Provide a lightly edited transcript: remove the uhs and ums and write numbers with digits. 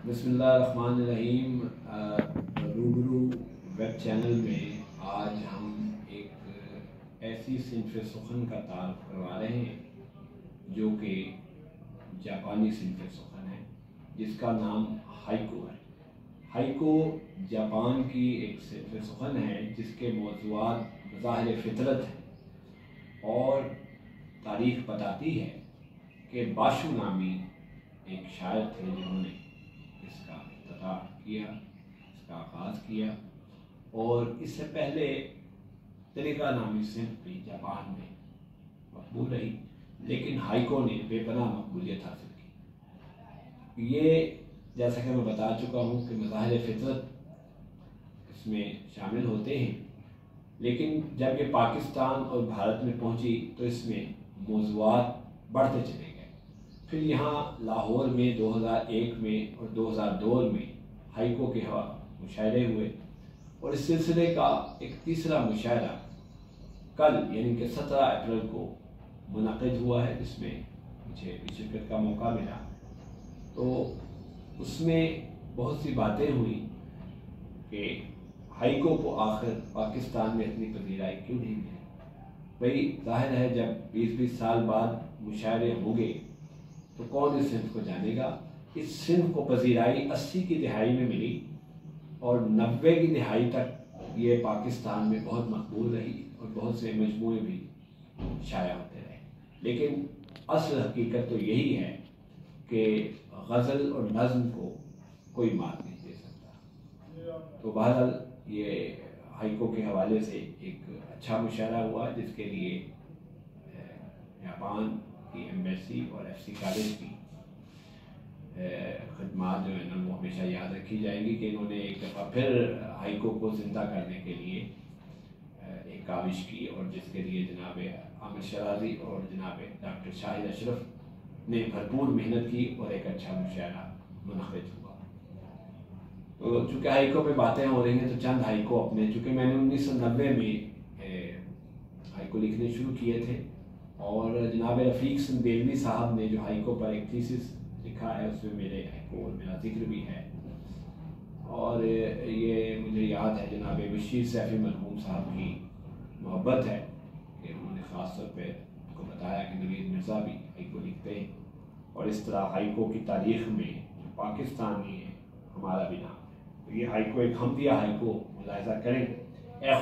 بسم اللہ الرحمن الرحیم۔ روبرو ویب چینل میں آج ہم ایک ایسی صنف سخن کا تعارف کروا رہے ہیں جو کہ جاپانی صنف سخن ہے، جس کا نام ہائیکو ہے۔ ہائیکو جاپان کی ایک صنف سخن ہے جس کے موضوعات مظاہر فطرت ہیں اور تاریخ بتاتی ہے کہ باشو نامی ایک شاعر تھے جنہوں نے اس کا افتتاح کیا، اس کا آغاز کیا، اور اس سے پہلے طریقہ نامی صنف بھی جاپان میں مقبول رہی، لیکن ہائیکو نے بے پناہ مقبولیت حاصل کی۔ یہ جیسا کہ میں بتا چکا ہوں کہ مظاہر فطرت اس میں شامل ہوتے ہیں، لیکن جب یہ پاکستان اور بھارت میں پہنچی تو اس میں موضوعات بڑھتے چلے گئے۔ پھر یہاں لاہور میں 2001 میں اور 2002 میں ہائیکو کے مشاعرے ہوئے، اور اس سلسلے کا ایک تیسرا مشاعرہ کل یعنی کہ 17 اپریل کو منعقد ہوا ہے، جس میں مجھے شرکت کا موقع ملا۔ تو اس میں بہت سی باتیں ہوئیں کہ ہائیکو کو آخر پاکستان میں اتنی پذیرائی کیوں نہیں ملی۔ بھئی ظاہر ہے جب 20 سال بعد مشاعرے ہوں گے تو کون اس صنف کو جانے گا۔ اس صنف کو پذیرائی 80 کی دہائی میں ملی اور 90 کی دہائی تک یہ پاکستان میں بہت مقبول رہی اور بہت سے مجموعے بھی شائع ہوتے رہے، لیکن اصل حقیقت تو یہی ہے کہ غزل اور نظم کو کوئی مات نہیں دے سکتا۔ تو بہرحال یہ ہائیکو کے حوالے سے ایک اچھا مشاعرہ ہوا، جس کے لیے جاپان کی ایمبیسی اور ایف سی کالج کی خدمات جو ہے نا وہ ہمیشہ یاد رکھی جائیں گی کہ انہوں نے ایک دفعہ پھر ہائیکو کو زندہ کرنے کے لیے ایک کاوش کی، اور جس کے لیے جناب عامر شرازی اور جناب ڈاکٹر شاہد اشرف نے بھرپور محنت کی اور ایک اچھا مشاعرہ منعقد ہوا۔ تو چونکہ ہائیکو پہ باتیں ہو رہی ہیں تو چند ہائیکو اپنے، چونکہ میں نے 1990 میں ہائیکو لکھنے شروع کیے تھے، اور جناب رفیق سندیلوی صاحب نے جو ہائیکو پر ایک تھیسس لکھا ہے اس میں میرے ہائیکو اور میرا ذکر بھی ہے، اور یہ مجھے یاد ہے جناب بشیر سیفی مرحوم صاحب کی محبت ہے کہ انہوں نے خاص طور پہ کو بتایا کہ نوید مرزا بھی ہائیکو لکھتے ہیں، اور اس طرح ہائیکو کی تاریخ میں جو پاکستانی ہے ہمارا بھی نام ہے۔ تو یہ ہائیکو ایک حمدیہ ہائیکو ملاحظہ کریں۔ اے